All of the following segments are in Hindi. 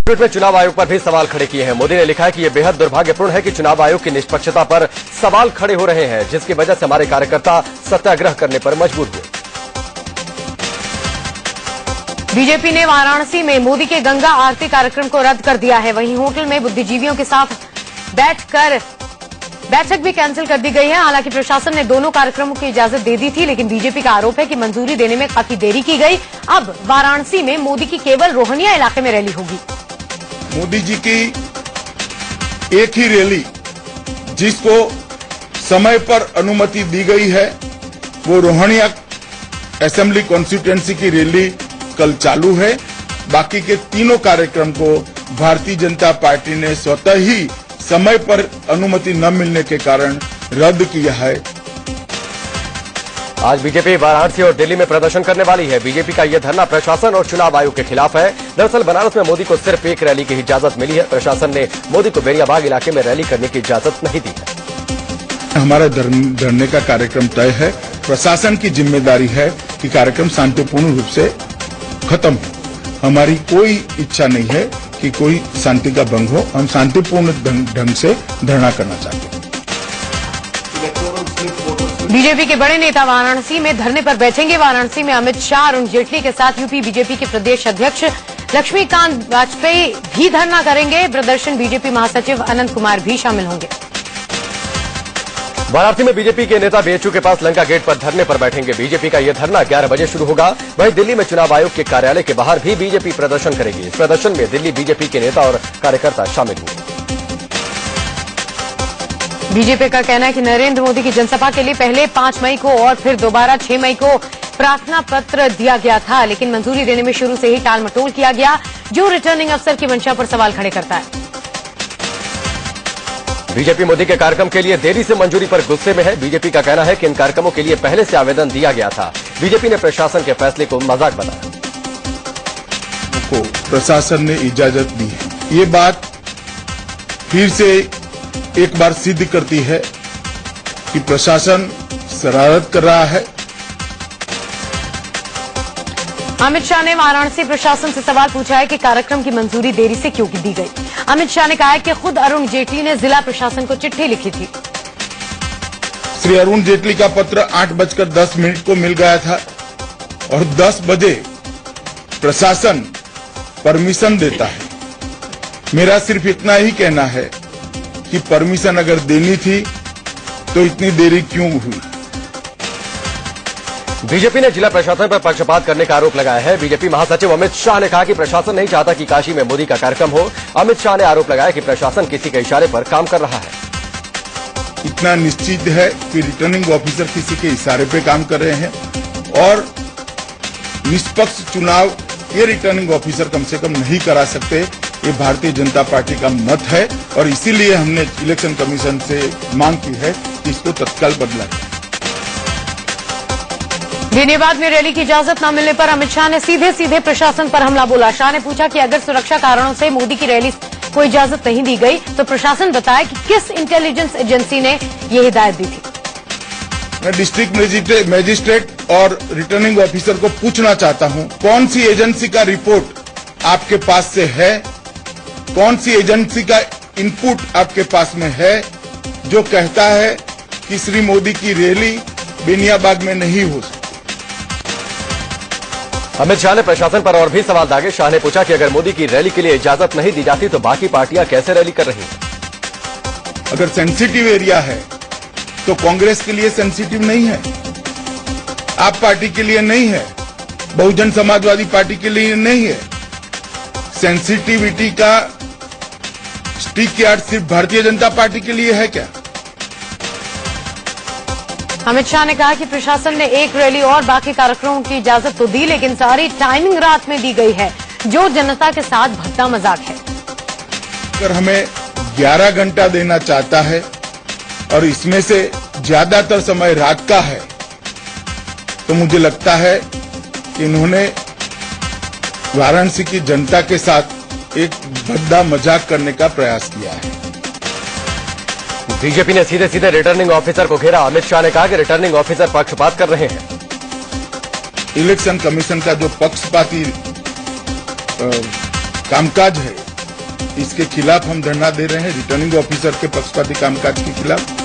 ट्वीट में चुनाव आयोग पर भी सवाल खड़े किए हैं। मोदी ने लिखा है कि यह बेहद दुर्भाग्यपूर्ण है कि चुनाव आयोग की निष्पक्षता पर सवाल खड़े हो रहे हैं, जिसकी वजह से हमारे कार्यकर्ता सत्याग्रह करने पर मजबूर हुए। बीजेपी ने वाराणसी में मोदी के गंगा आरती कार्यक्रम को रद्द कर दिया है। वहीं होटल में बुद्धिजीवियों के साथ बैठक भी कैंसिल कर दी गई है। हालांकि प्रशासन ने दोनों कार्यक्रमों की इजाजत दे दी थी, लेकिन बीजेपी का आरोप है कि मंजूरी देने में काफी देरी की गई। अब वाराणसी में मोदी की केवल रोहनिया इलाके में रैली होगी। मोदी जी की एक ही रैली जिसको समय पर अनुमति दी गई है, वो रोहनिया असेंबली कॉन्स्टिट्यूएंसी की रैली कल चालू है। बाकी के तीनों कार्यक्रम को भारतीय जनता पार्टी ने स्वतः ही समय पर अनुमति न मिलने के कारण रद्द किया है। आज बीजेपी वाराणसी और दिल्ली में प्रदर्शन करने वाली है। बीजेपी का यह धरना प्रशासन और चुनाव आयोग के खिलाफ है। दरअसल बनारस में मोदी को सिर्फ एक रैली की इजाजत मिली है। प्रशासन ने मोदी को बेरियाबाग इलाके में रैली करने की इजाजत नहीं दी है। हमारा धरने का कार्यक्रम तय है। प्रशासन की जिम्मेदारी है कि कार्यक्रम शांतिपूर्ण रूप से खत्म हो। हमारी कोई इच्छा नहीं है कि कोई शांति का भंग हो। हम शांतिपूर्ण ढंग से धरना करना चाहते हैं। बीजेपी के बड़े नेता वाराणसी में धरने पर बैठेंगे। वाराणसी में अमित शाह, अरुण जेटली के साथ यूपी बीजेपी के प्रदेश अध्यक्ष लक्ष्मीकांत वाजपेयी भी धरना करेंगे। प्रदर्शन बीजेपी महासचिव अनंत कुमार भी शामिल होंगे। वाराणसी में बीजेपी के नेता बीएचयू के पास लंका गेट पर धरने पर बैठेंगे। बीजेपी का यह धरना 11 बजे शुरू होगा। वहीं दिल्ली में चुनाव आयोग के कार्यालय के बाहर भी बीजेपी प्रदर्शन करेगी। इस प्रदर्शन में दिल्ली बीजेपी के नेता और कार्यकर्ता शामिल होंगे। बीजेपी का कहना है कि नरेंद्र मोदी की जनसभा के लिए पहले 5 मई को और फिर दोबारा 6 मई को प्रार्थना पत्र दिया गया था, लेकिन मंजूरी देने में शुरू से ही टाल मटोल किया गया, जो रिटर्निंग अफसर की मंशा पर सवाल खड़े करता है। बीजेपी मोदी के कार्यक्रम के लिए देरी से मंजूरी पर गुस्से में है। बीजेपी का कहना है कि इन कार्यक्रमों के लिए पहले से आवेदन दिया गया था। बीजेपी ने प्रशासन के फैसले को मजाक बताया। प्रशासन ने इजाजत दी है। ये बात फिर से एक बार सिद्ध करती है कि प्रशासन शरारत कर रहा है। अमित शाह ने वाराणसी प्रशासन से सवाल पूछा है कि कार्यक्रम की मंजूरी देरी से क्यों दी गई। अमित शाह ने कहा है कि खुद अरुण जेटली ने जिला प्रशासन को चिट्ठी लिखी थी। श्री अरुण जेटली का पत्र 8:10 को मिल गया था और 10 बजे प्रशासन परमिशन देता है। मेरा सिर्फ इतना ही कहना है कि परमिशन अगर देनी थी तो इतनी देरी क्यों हुई। बीजेपी ने जिला प्रशासन पर पक्षपात करने का आरोप लगाया है। बीजेपी महासचिव अमित शाह ने कहा कि प्रशासन नहीं चाहता कि काशी में मोदी का कार्यक्रम हो। अमित शाह ने आरोप लगाया कि प्रशासन किसी के इशारे पर काम कर रहा है। इतना निश्चित है कि रिटर्निंग ऑफिसर किसी के इशारे पे काम कर रहे हैं और निष्पक्ष चुनाव ये रिटर्निंग ऑफिसर कम से कम नहीं करा सकते। ये भारतीय जनता पार्टी का मत है और इसीलिए हमने इलेक्शन कमीशन से मांग की है कि इसको तत्काल बदला जाए। बेनीबाद में रैली की इजाजत न मिलने पर अमित शाह ने सीधे प्रशासन पर हमला बोला। शाह ने पूछा कि अगर सुरक्षा कारणों से मोदी की रैली को इजाजत नहीं दी गई तो प्रशासन बताए कि किस इंटेलिजेंस एजेंसी ने ये हिदायत दी थी। मैं डिस्ट्रिक्ट मजिस्ट्रेट और रिटर्निंग ऑफिसर को पूछना चाहता हूं, कौन सी एजेंसी का रिपोर्ट आपके पास से है, कौन सी एजेंसी का इनपुट आपके पास में है जो कहता है कि श्री मोदी की रैली बेनियाबाग में नहीं हो सकती। अमित शाह ने प्रशासन पर और भी सवाल दागे। शाह ने पूछा कि अगर मोदी की रैली के लिए इजाजत नहीं दी जाती तो बाकी पार्टियां कैसे रैली कर रही हैं। अगर सेंसिटिव एरिया है तो कांग्रेस के लिए सेंसिटिव नहीं है, आप पार्टी के लिए नहीं है, बहुजन समाजवादी पार्टी के लिए नहीं है। सेंसिटिविटी का स्टिक यार्ड सिर्फ भारतीय जनता पार्टी के लिए है क्या? अमित शाह ने कहा कि प्रशासन ने एक रैली और बाकी कार्यक्रमों की इजाजत तो दी, लेकिन सारी टाइमिंग रात में दी गई है, जो जनता के साथ भद्दा मजाक है। अगर हमें 11 घंटा देना चाहता है और इसमें से ज्यादातर समय रात का है, तो मुझे लगता है कि इन्होंने वाराणसी की जनता के साथ एक भद्दा मजाक करने का प्रयास किया है। बीजेपी ने सीधे रिटर्निंग ऑफिसर को घेरा। अमित शाह ने कहा कि रिटर्निंग ऑफिसर पक्षपात कर रहे हैं। इलेक्शन कमीशन का जो पक्षपाती कामकाज है इसके खिलाफ हम धरना दे रहे हैं, रिटर्निंग ऑफिसर के पक्षपाती कामकाज के खिलाफ।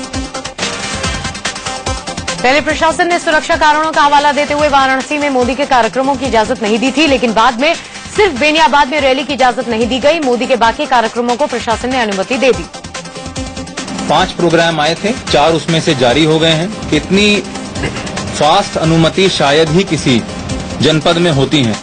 पहले प्रशासन ने सुरक्षा कारणों का हवाला देते हुए वाराणसी में मोदी के कार्यक्रमों की इजाजत नहीं दी थी, लेकिन बाद में सिर्फ बेनियाबाद में रैली की इजाजत नहीं दी गई। मोदी के बाकी कार्यक्रमों को प्रशासन ने अनुमति दे दी। 5 प्रोग्राम आए थे, 4 उसमें से जारी हो गए हैं। इतनी फास्ट अनुमति शायद ही किसी जनपद में होती है।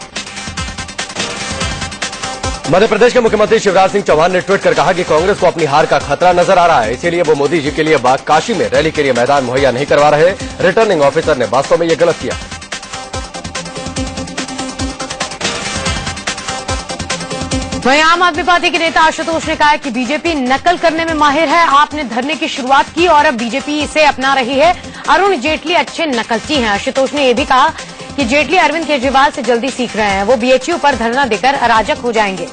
मध्य प्रदेश के मुख्यमंत्री शिवराज सिंह चौहान ने ट्वीट कर कहा कि कांग्रेस को अपनी हार का खतरा नजर आ रहा है, इसीलिए वो मोदी जी के लिए काशी में रैली के लिए मैदान मुहैया नहीं करवा रहे। रिटर्निंग ऑफिसर ने वास्तव में ये गलत किया। वहीं आम आदमी पार्टी के नेता आशुतोष ने कहा है कि बीजेपी नकल करने में माहिर है। आपने धरने की शुरुआत की और अब बीजेपी इसे अपना रही है। अरुण जेटली अच्छे नकलची हैं। आशुतोष ने यह भी कहा कि जेटली अरविंद केजरीवाल से जल्दी सीख रहे हैं, वो बीएचयू पर धरना देकर अराजक हो जाएंगे।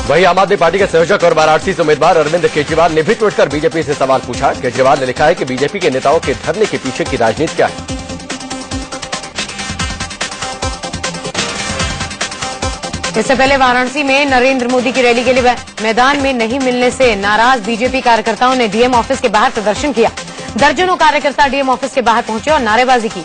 वहीं आम आदमी पार्टी के संयोजक और वाराणसी से उम्मीदवार अरविंद केजरीवाल ने भी ट्वीट कर बीजेपी से सवाल पूछा। केजरीवाल ने लिखा है कि बीजेपी के नेताओं के धरने के पीछे की राजनीति क्या है। इससे पहले वाराणसी में नरेंद्र मोदी की रैली के लिए मैदान में नहीं मिलने से नाराज बीजेपी कार्यकर्ताओं ने डीएम ऑफिस के बाहर प्रदर्शन किया। दर्जनों कार्यकर्ता डीएम ऑफिस के बाहर पहुंचे और नारेबाजी की।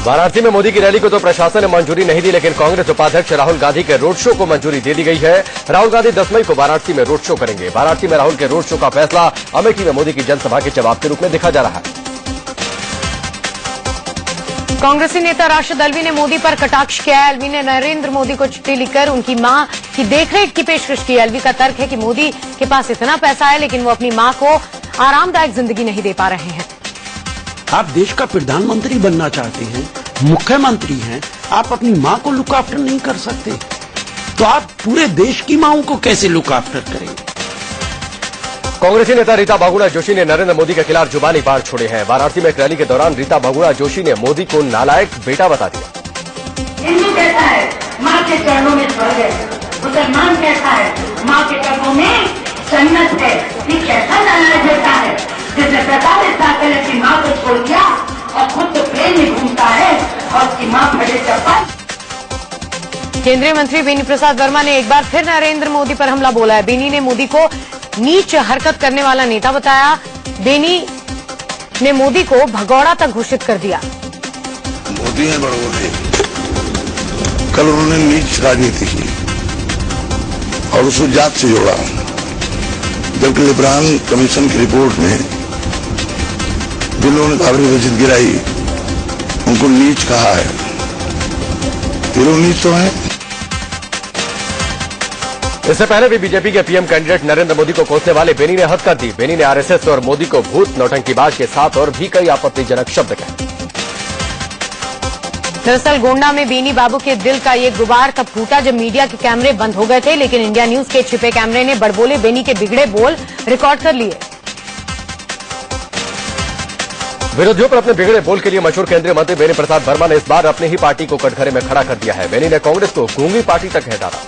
वाराणसी में मोदी की रैली को तो प्रशासन ने मंजूरी नहीं दी, लेकिन कांग्रेस उपाध्यक्ष राहुल गांधी के रोड शो को मंजूरी दे दी गई है। राहुल गांधी 10 मई को वाराणसी में रोड शो करेंगे। वाराणसी में राहुल के रोड शो का फैसला अमेठी में मोदी की जनसभा के जवाब के रूप में देखा जा रहा है। कांग्रेसी नेता राशिद अल्वी ने मोदी पर कटाक्ष किया है। अल्वी ने नरेंद्र मोदी को चिट्ठी लिखकर उनकी मां की देखरेख की पेशकश की। अल्वी का तर्क है कि मोदी के पास इतना पैसा है, लेकिन वो अपनी मां को आरामदायक जिंदगी नहीं दे पा रहे हैं। आप देश का प्रधानमंत्री बनना चाहते हैं, मुख्यमंत्री हैं, आप अपनी मां को लुक आफ्टर नहीं कर सकते, तो आप पूरे देश की मांओं को कैसे लुक आफ्टर करेंगे? कांग्रेसी नेता रीता बहुगुणा जोशी ने नरेंद्र मोदी के खिलाफ जुबानी बाढ़ छोड़े हैं। वाराणसी में एक रैली के दौरान रीता बहुगुणा जोशी ने मोदी को नालायक बेटा बता दिया। हिंदू कहता है माँ के चरणों में स्वर्ग है, मुसलमान कहता है माँ के कदमों में जन्नत है। ये कैसा नालायक बेटा है जिसने 45 साल पहले अपनी माँ को छोड़ दिया और खुद तो प्लेन में घूमता है और उसकी माँ फटे चप्पल। केंद्रीय मंत्री बेनी प्रसाद वर्मा ने एक बार फिर नरेंद्र मोदी पर हमला बोला है। बेनी ने मोदी को नीच हरकत करने वाला नेता बताया। बेनी ने मोदी को भगौड़ा तक घोषित कर दिया। मोदी है बड़ों है, कल उन्होंने नीच राजनीति की और उसको जात से जोड़ा, जबकि लिब्रान कमीशन की रिपोर्ट में जिन्होंने बाबरी मस्जिद गिराई उनको नीच कहा है। ये लोग नीच तो है। इससे पहले भी बीजेपी के पीएम कैंडिडेट नरेंद्र मोदी को कोसने वाले बेनी ने हद कर दी। बेनी ने आरएसएस और मोदी को भूत नौटंकीबाज के साथ और भी कई आपत्तिजनक शब्द कहे। दरअसल गोंडा में बेनी बाबू के दिल का ये गुबार तब फूटा जब मीडिया के कैमरे बंद हो गए थे, लेकिन इंडिया न्यूज के छिपे कैमरे ने बड़बोले बेनी के बिगड़े बोल रिकॉर्ड कर लिए। विरोधियों पर अपने बिगड़े बोल के लिए मशहूर केंद्रीय मंत्री बेनी प्रसाद वर्मा ने इस बार अपनी ही पार्टी को कटघरे में खड़ा कर दिया है। बेनी ने कांग्रेस को गूंगी पार्टी तक है डाला।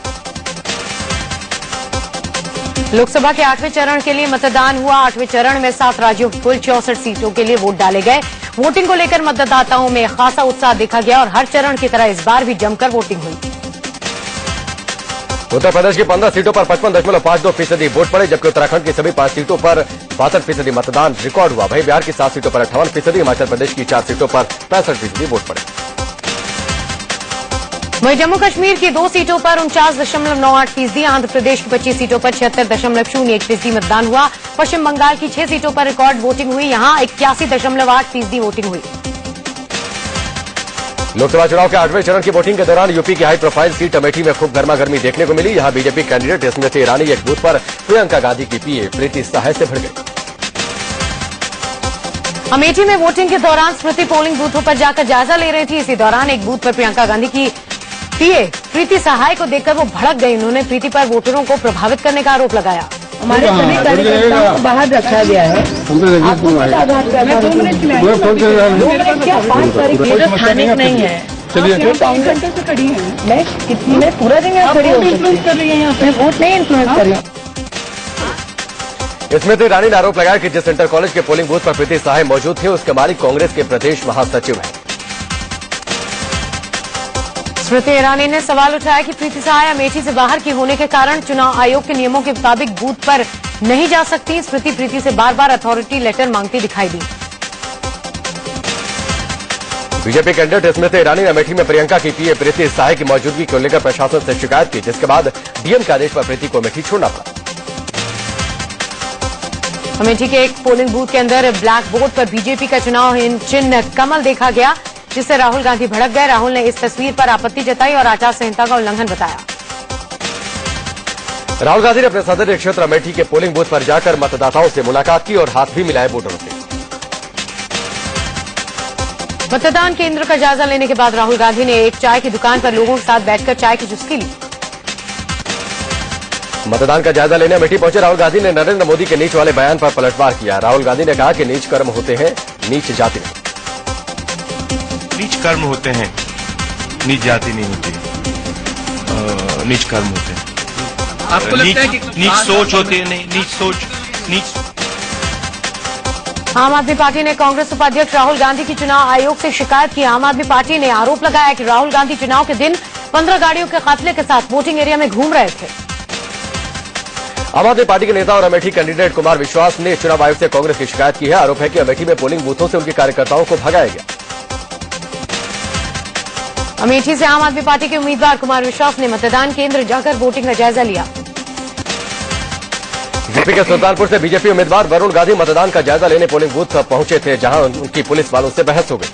लोकसभा के 8वें चरण के लिए मतदान हुआ। 8वें चरण में 7 राज्यों की कुल 64 सीटों के लिए वोट डाले गए। वोटिंग को लेकर मतदाताओं में खासा उत्साह देखा गया और हर चरण की तरह इस बार भी जमकर वोटिंग हुई। उत्तर प्रदेश की 15 सीटों पर 55.52% वोट पड़े, जबकि उत्तराखंड की सभी 5 सीटों पर 62% मतदान रिकॉर्ड हुआ। वहीं बिहार की 7 सीटों पर 58%, हिमाचल प्रदेश की 4 सीटों पर 65% वोट पड़े। वहीं जम्मू कश्मीर की 2 सीटों पर 49.98%, आंध्र प्रदेश की 25 सीटों पर 76.01% मतदान हुआ। पश्चिम बंगाल की 6 सीटों पर रिकॉर्ड वोटिंग हुई, यहां 81.8% वोटिंग हुई। लोकसभा चुनाव के 8वें चरण की वोटिंग के दौरान यूपी की हाई प्रोफाइल सीट अमेठी में खूब गर्मागर्मी देखने को मिली। यहां बीजेपी कैंडिडेट स्मृति ईरानी एक बूथ पर प्रियंका गांधी की पीए प्रीति सहाय से भिड़ गई। अमेठी में वोटिंग के दौरान स्मृति पोलिंग बूथों पर जाकर जायजा ले रही थी। इसी दौरान एक बूथ पर प्रियंका गांधी की पीए प्रीति सहाय को देखकर वो भड़क गई। उन्होंने प्रीति पर वोटरों को प्रभावित करने का आरोप लगाया। हमारे सभी कार्यकर्ताओं को बाहर रखा गया है। क्या 5 तारीख स्थानिक नहीं है, चलिए 5 घंटे से खड़ी है। मैं पूरा दिन यहाँ खड़ी इन्फ्लुएंस कर रही है, मैं वोट नहीं इन्फ्लुएंस कर रही हूँ। स्मृति ईरानी ने आरोप लगाया कि जिस इंटर कॉलेज के पोलिंग बूथ पर प्रीति सहाय मौजूद थे, उसके मालिक कांग्रेस के प्रदेश महासचिव हैं। स्मृति ईरानी ने सवाल उठाया कि प्रीति सहाय अमेठी से बाहर की होने के कारण चुनाव आयोग के नियमों के मुताबिक बूथ पर नहीं जा सकती। स्मृति प्रीति से बार बार अथॉरिटी लेटर मांगती दिखाई दी। बीजेपी कैंडिडेट स्मृति ईरानी ने अमेठी में प्रियंका की पीए प्रीति सहाय की मौजूदगी को लेकर प्रशासन से शिकायत की, जिसके बाद डीएम के आदेश पर प्रीति को अमेठी छोड़ना पड़ा। अमेठी के एक पोलिंग बूथ के अंदर ब्लैक बोर्ड पर बीजेपी का चुनाव चिन्ह कमल देखा गया, जिससे राहुल गांधी भड़क गए। राहुल ने इस तस्वीर पर आपत्ति जताई और आचार संहिता का उल्लंघन बताया। राहुल गांधी ने अपने संसदीय क्षेत्र अमेठी के पोलिंग बूथ पर जाकर मतदाताओं से मुलाकात की और हाथ भी मिलाए वोटरों से। मतदान केंद्र का जायजा लेने के बाद राहुल गांधी ने एक चाय की दुकान पर लोगों के साथ बैठकर चाय की चुस्की ली। मतदान का जायजा लेने अमेठी पहुंचे राहुल गांधी ने नरेंद्र मोदी के नीच वाले बयान पर पलटवार किया। राहुल गांधी ने कहा कि नीच कर्म होते हैं, नीच जाति नहीं। नीच कर्म होते हैं, नीच जाति नहीं होती, नीच कर्म होते हैं। आपको लगता है कि नीच सोच होती है, नहीं नीच सोच, नीच। आम आदमी पार्टी ने कांग्रेस उपाध्यक्ष राहुल गांधी की चुनाव आयोग से शिकायत की। आम आदमी पार्टी ने आरोप लगाया कि राहुल गांधी चुनाव के दिन 15 गाड़ियों के काफिले के साथ वोटिंग एरिया में घूम रहे थे। आम आदमी पार्टी के नेता और अमेठी कैंडिडेट कुमार विश्वास ने चुनाव आयोग से कांग्रेस की शिकायत की है। आरोप है कि अमेठी में पोलिंग बूथों से उनके कार्यकर्ताओं को भगाया गया। अमेठी से आम आदमी पार्टी के उम्मीदवार कुमार विश्वास ने मतदान केंद्र जाकर वोटिंग का जायजा लिया। यूपी के सुल्तानपुर से बीजेपी उम्मीदवार वरुण गांधी मतदान का जायजा लेने पोलिंग बूथ पर पहुंचे थे, जहां उनकी पुलिस वालों से बहस हो गई।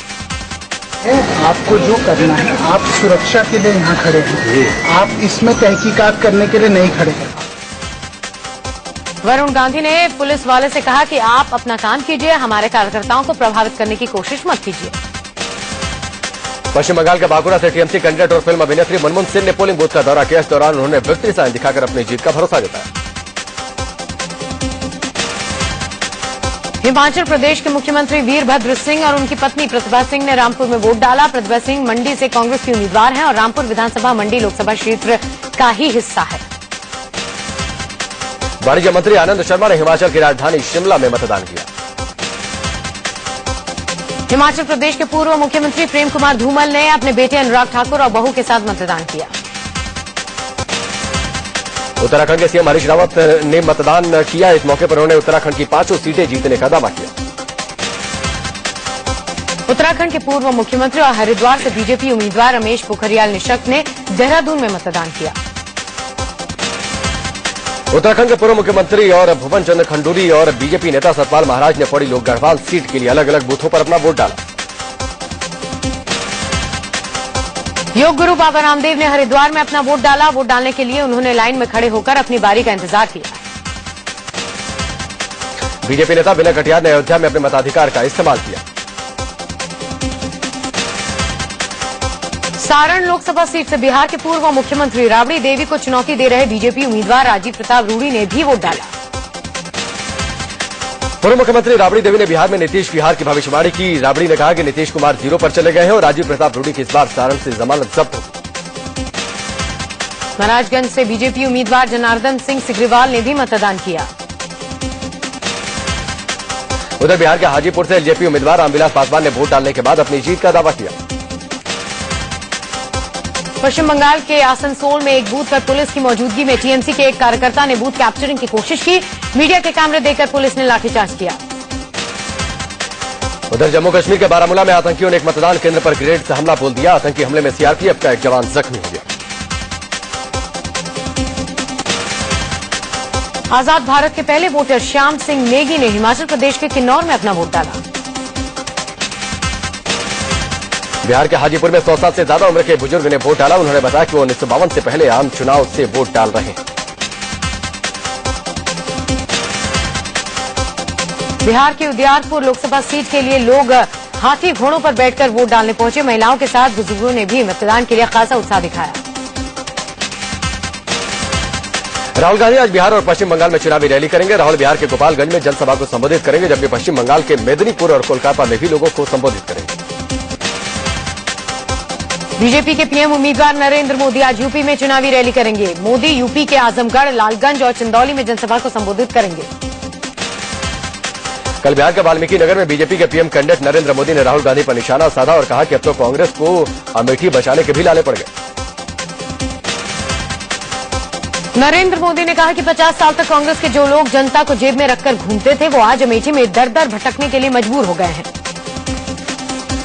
आपको जो करना है, आप सुरक्षा के लिए यहाँ खड़े हैं, आप इसमें तहकीकात करने के लिए नहीं खड़े हैं। वरुण गांधी ने पुलिस वाले से कहा कि आप अपना काम कीजिए, हमारे कार्यकर्ताओं को प्रभावित करने की कोशिश मत कीजिए। पश्चिम बंगाल के बांकुरा से टीएमसी कैंडिडेट और फिल्म अभिनेत्री मनमोहन सिंह ने पोलिंग बूथ का दौरा किया। इस दौरान उन्होंने विक्ट्री साइन दिखाकर अपनी जीत का भरोसा जताया। हिमाचल प्रदेश के मुख्यमंत्री वीरभद्र सिंह और उनकी पत्नी प्रतिभा सिंह ने रामपुर में वोट डाला। प्रतिभा सिंह मंडी से कांग्रेस की उम्मीदवार हैं और रामपुर विधानसभा मंडी लोकसभा क्षेत्र का ही हिस्सा है। वाणिज्य मंत्री आनंद शर्मा ने हिमाचल की राजधानी शिमला में मतदान किया। हिमाचल प्रदेश के पूर्व मुख्यमंत्री प्रेम कुमार धूमल ने अपने बेटे अनुराग ठाकुर और बहू के साथ मतदान किया। उत्तराखंड के सीएम हरीश रावत ने मतदान किया। इस मौके पर उन्होंने उत्तराखंड की 5 सीटें जीतने का दावा किया। उत्तराखंड के पूर्व मुख्यमंत्री और हरिद्वार से बीजेपी उम्मीदवार रमेश पोखरियाल निशंक ने देहरादून में मतदान किया। उत्तराखंड के पूर्व मुख्यमंत्री और भुवन चंद्र खंडूरी और बीजेपी नेता सतपाल महाराज ने पौड़ी लोक गढ़वाल सीट के लिए अलग अलग बूथों पर अपना वोट डाला। योग गुरु बाबा रामदेव ने हरिद्वार में अपना वोट डाला। वोट डालने के लिए उन्होंने लाइन में खड़े होकर अपनी बारी का इंतजार किया। बीजेपी नेता विनय कटियार ने अयोध्या में अपने मताधिकार का इस्तेमाल किया। सारण लोकसभा सीट से बिहार के पूर्व मुख्यमंत्री राबड़ी देवी को चुनौती दे रहे बीजेपी उम्मीदवार राजीव प्रताप रूडी ने भी वोट डाला। पूर्व मुख्यमंत्री राबड़ी देवी ने बिहार में नीतीश बिहार की भविष्यवाणी की। राबड़ी ने कहा कि नीतीश कुमार 0 पर चले गए हैं और राजीव प्रताप रूडी की इस बार सारण से जमानत जब्त होगी। महाराजगंज से बीजेपी उम्मीदवार जनार्दन सिंह सिग्रीवाल ने भी मतदान किया। उधर बिहार के हाजीपुर से एलजेपी उम्मीदवार रामविलास पासवान ने वोट डालने के बाद अपनी जीत का दावा किया। पश्चिम बंगाल के आसनसोल में एक बूथ पर पुलिस की मौजूदगी में टीएमसी के एक कार्यकर्ता ने बूथ कैप्चरिंग की कोशिश की। मीडिया के कैमरे देखकर पुलिस ने लाठीचार्ज किया। उधर जम्मू कश्मीर के बारामूला में आतंकियों ने एक मतदान केंद्र पर ग्रेनेड से हमला बोल दिया। आतंकी हमले में सीआरपीएफ का एक जवान जख्मी हो गया। आजाद भारत के पहले वोटर श्याम सिंह नेगी ने हिमाचल प्रदेश के किन्नौर में अपना वोट डाला। बिहार के हाजीपुर में 100 साल से ज्यादा उम्र के बुजुर्ग ने वोट डाला। उन्होंने बताया कि वो 1952 से पहले आम चुनाव से वोट डाल रहे हैं। बिहार के उदियारपुर लोकसभा सीट के लिए लोग हाथी घोड़ों पर बैठकर वोट डालने पहुंचे। महिलाओं के साथ बुजुर्गों ने भी मतदान के लिए खासा उत्साह दिखाया। राहुल गांधी आज बिहार और पश्चिम बंगाल में चुनावी रैली करेंगे। राहुल बिहार के गोपालगंज में जनसभा को संबोधित करेंगे, जबकि पश्चिम बंगाल के मेदिनीपुर और कोलकाता में भी लोगों को संबोधित करेंगे। बीजेपी के पीएम उम्मीदवार नरेंद्र मोदी आज यूपी में चुनावी रैली करेंगे। मोदी यूपी के आजमगढ़, लालगंज और चंदौली में जनसभा को संबोधित करेंगे। कल बिहार के वाल्मीकि नगर में बीजेपी के पीएम कैंडिडेट नरेंद्र मोदी ने राहुल गांधी पर निशाना साधा और कहा कि अब तो कांग्रेस को अमेठी बचाने के भी लाले पड़ गए। नरेंद्र मोदी ने कहा कि 50 साल तक कांग्रेस के जो लोग जनता को जेब में रखकर घूमते थे वो आज अमेठी में दर दर भटकने के लिए मजबूर हो गए हैं।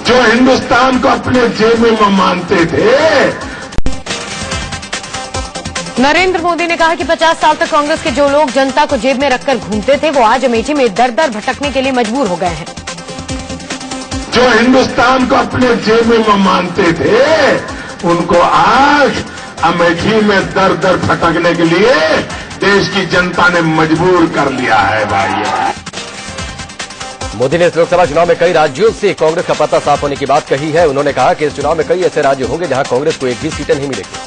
जो हिंदुस्तान को अपने जेब में मानते थे। नरेंद्र मोदी ने कहा कि 50 साल तक कांग्रेस के जो लोग जनता को जेब में रखकर घूमते थे वो आज अमेठी में दर दर भटकने के लिए मजबूर हो गए हैं। जो हिंदुस्तान को अपने जेब में मानते थे उनको आज अमेठी में दर दर भटकने के लिए देश की जनता ने मजबूर कर लिया है भाई। मोदी ने इस लोकसभा चुनाव में कई राज्यों से कांग्रेस का पत्ता साफ होने की बात कही है। उन्होंने कहा कि इस चुनाव में कई ऐसे राज्य होंगे जहां कांग्रेस को एक भी सीटें नहीं मिलेगी।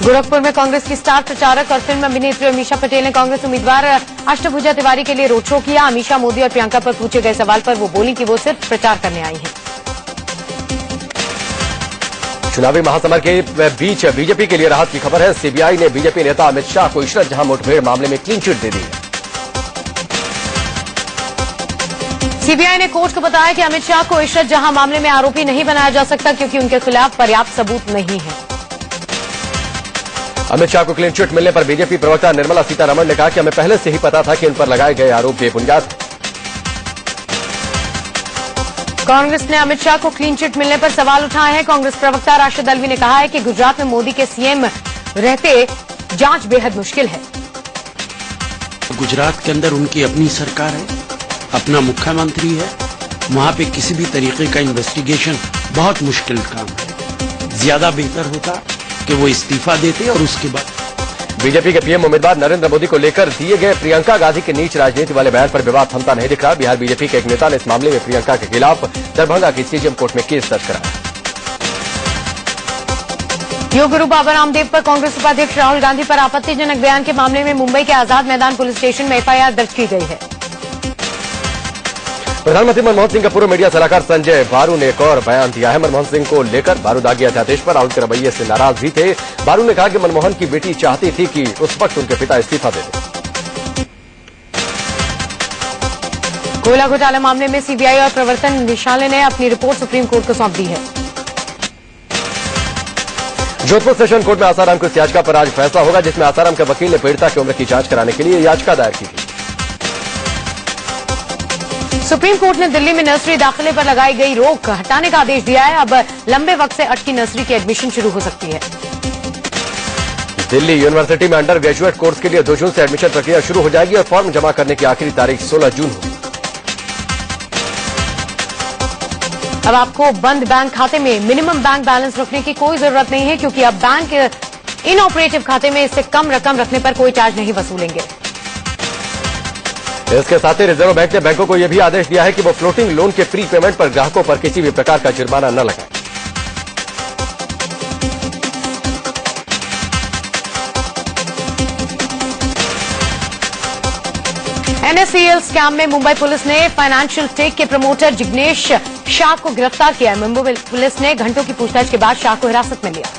गोरखपुर में कांग्रेस की स्टार प्रचारक और फिल्म अभिनेत्री अमीषा पटेल ने कांग्रेस उम्मीदवार अष्टभुजा तिवारी के लिए रोड शो किया। अमीषा, मोदी और प्रियंका पर पूछे गए सवाल पर वो बोली कि वो सिर्फ प्रचार करने आई हैं। चुनावी महासमर के बीच बीजेपी के लिए राहत की खबर है। सीबीआई ने बीजेपी नेता अमित शाह को इशरत जहां मुठभेड़ मामले में क्लीन चिट दे दी है। सीबीआई ने कोर्ट को बताया कि अमित शाह को इशरत जहां मामले में आरोपी नहीं बनाया जा सकता क्योंकि उनके खिलाफ पर्याप्त सबूत नहीं है। अमित शाह को क्लीन चिट मिलने पर बीजेपी प्रवक्ता निर्मला सीतारमण ने कहा कि हमें पहले से ही पता था कि इन पर लगाए गए आरोप बेबुनियाद हैं। कांग्रेस ने अमित शाह को क्लीन चिट मिलने पर सवाल उठाए हैं। कांग्रेस प्रवक्ता राशिद अल्वी ने कहा है कि गुजरात में मोदी के सीएम रहते जांच बेहद मुश्किल है। गुजरात के अंदर उनकी अपनी सरकार है, अपना मुख्यमंत्री है, वहां पे किसी भी तरीके का इन्वेस्टिगेशन बहुत मुश्किल काम है। ज्यादा बेहतर होता कि वो इस्तीफा देते और उसके बाद बीजेपी के पीएम उम्मीदवार नरेंद्र मोदी को लेकर दिए गए प्रियंका गांधी के नीच राजनीति वाले बयान पर विवाद थमता नहीं दिख रहा। बिहार बीजेपी के एक नेता ने इस मामले में प्रियंका के खिलाफ दरभंगा की सीजेएम कोर्ट में केस दर्ज कराया। योग गुरु बाबा रामदेव पर कांग्रेस उपाध्यक्ष राहुल गांधी पर आपत्तिजनक बयान के मामले में मुंबई के आजाद मैदान पुलिस स्टेशन में एफआईआर दर्ज की गई है। प्रधानमंत्री मनमोहन सिंह का पूर्व मीडिया सलाहकार संजय बारू ने एक और बयान दिया है। मनमोहन सिंह को लेकर बारू दागी अध्यादेश पर राहुल के रवैये से नाराज भी थे। बारू ने कहा कि मनमोहन की बेटी चाहती थी कि उस वक्त उनके पिता इस्तीफा दे दें। कोयला घोटाला मामले में सीबीआई और प्रवर्तन निदेशालय ने अपनी रिपोर्ट सुप्रीम कोर्ट को सौंप दी है। जोधपुर सेशन कोर्ट में आसाराम की उस याचिका पर आज फैसला होगा जिसमें आसाराम के वकील ने पीड़िता की उम्र की जांच कराने के लिए याचिका दायर की थी। सुप्रीम कोर्ट ने दिल्ली में नर्सरी दाखिले पर लगाई गई रोक हटाने का आदेश दिया है। अब लंबे वक्त से अटकी नर्सरी की एडमिशन शुरू हो सकती है। दिल्ली यूनिवर्सिटी में अंडर ग्रेजुएट कोर्स के लिए 2 जून से एडमिशन प्रक्रिया शुरू हो जाएगी और फॉर्म जमा करने की आखिरी तारीख 16 जून होगी। अब आपको बंद बैंक खाते में मिनिमम बैंक बैलेंस रखने की कोई जरूरत नहीं है क्योंकि अब बैंक इनऑपरेटिव खाते में इससे कम रकम रखने पर कोई चार्ज नहीं वसूलेंगे। इसके साथ ही रिजर्व बैंक ने बैंकों को यह भी आदेश दिया है कि वो फ्लोटिंग लोन के प्री पेमेंट पर ग्राहकों पर किसी भी प्रकार का जुर्माना न लगाए। एनएससीएल स्कैम में मुंबई पुलिस ने फाइनेंशियल टेक के प्रमोटर जिग्नेश शाह को गिरफ्तार किया है। मुंबई पुलिस ने घंटों की पूछताछ के बाद शाह को हिरासत में लिया।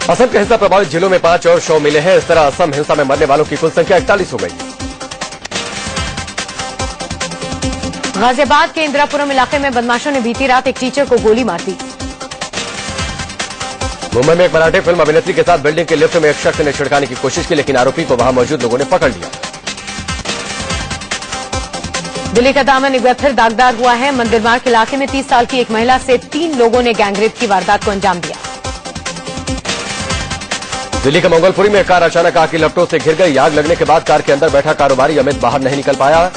असम के हिंसा प्रभावित जिलों में 5 और शव मिले हैं। इस तरह असम हिंसा में मरने वालों की कुल संख्या 41 हो गई। गाजियाबाद के इंदिरापुरम इलाके में बदमाशों ने बीती रात एक टीचर को गोली मार दी। मुंबई में एक मराठी फिल्म अभिनेत्री के साथ बिल्डिंग के लिफ्ट में एक शख्स ने छिड़काने की कोशिश की लेकिन आरोपी को वहां मौजूद लोगों ने पकड़ लिया। दिल्ली का दामन एक बार फिर दागदार हुआ है। मंदिर मार्ग इलाके में 30 साल की एक महिला से 3 लोगों ने गैंगरेप की वारदात को अंजाम दिया। दिल्ली के मंगोलपुरी में कार अचानक आग की लपटों से घिर गई। आग लगने के बाद कार के अंदर बैठा कारोबारी अमित बाहर नहीं निकल पाया।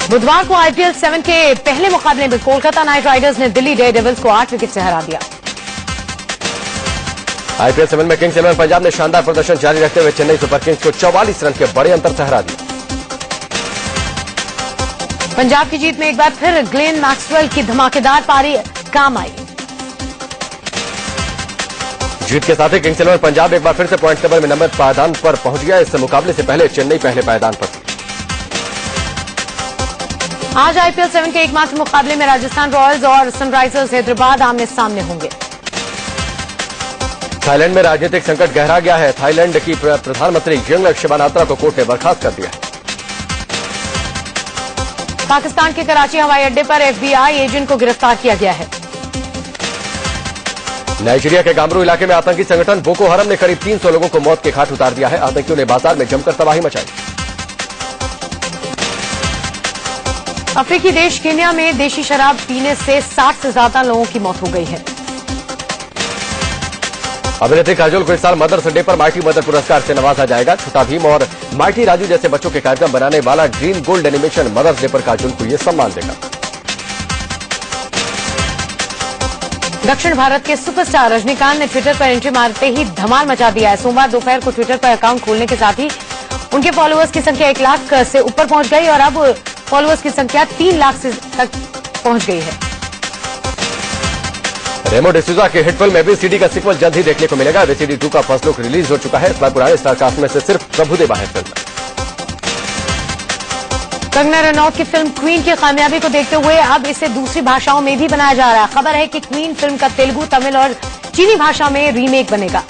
बुधवार को आईपीएल 7 के पहले मुकाबले में कोलकाता नाइट राइडर्स ने दिल्ली डेयरडेविल्स को 8 विकेट से हरा दिया। आईपीएल 7 में किंग्स 11 पंजाब ने शानदार प्रदर्शन जारी रखते हुए चेन्नई सुपर किंग्स को 44 रन के बड़े अंतर से हरा दिया। पंजाब की जीत में एक बार फिर ग्लेन मैक्सवेल की धमाकेदार पारी काम आई। जीत के साथ ही किंग्स 11 पंजाब एक बार फिर से पॉइंट टेबल में नंबर पायदान पर पहुंच गया। इस मुकाबले से पहले चेन्नई पहले पायदान पर थी। आज आईपीएल 7 के एकमात्र मुकाबले में राजस्थान रॉयल्स और सनराइजर्स हैदराबाद आमने सामने होंगे। थाईलैंड में राजनीतिक संकट गहरा गया है। थाईलैंड की प्रधानमंत्री यंगलक शिवानात्रा को कोर्ट ने बर्खास्त कर दिया है। पाकिस्तान के कराची हवाई अड्डे पर FBI एजेंट को गिरफ्तार किया गया है। नाइजीरिया के गामरू इलाके में आतंकी संगठन बोको हरम ने करीब 300 लोगों को मौत के घाट उतार दिया है। आतंकियों ने बाजार में जमकर तबाही मचाई। अफ्रीकी देश केन्या में देशी शराब पीने से 60 से ज्यादा लोगों की मौत हो गई है। अभिनेत्री काजोल को इस साल मदर्स डे पर माइटी मदर पुरस्कार से नवाजा जाएगा। छोटा भीम और माइटी राजू जैसे बच्चों के कार्यक्रम बनाने वाला green gold animation Mother's Day पर काजोल को यह सम्मान देगा। दक्षिण भारत के सुपरस्टार रजनीकांत ने ट्विटर पर एंट्री मारते ही धमाल मचा दिया है। सोमवार दोपहर को ट्विटर पर अकाउंट खोलने के साथ ही उनके फॉलोअर्स की संख्या 1 लाख से ऊपर पहुंच गई और अब फॉलोअर्स की संख्या 3 लाख से तक पहुंच गई है। रेमो डिसूजा की हिट फिल्म ABCD का सीक्वल जल्द ही देखने को मिलेगा। ABCD 2 का फर्स्ट लुक रिलीज हो चुका है। इस बार पुराने स्टार कास्ट में से सिर्फ प्रभुदेवा है फिल्म। कंगना रनौत की फिल्म क्वीन की कामयाबी को देखते हुए अब इसे दूसरी भाषाओं में भी बनाया जा रहा है। खबर है कि क्वीन फिल्म का तेलुगु, तमिल और चीनी भाषा में रीमेक बनेगा।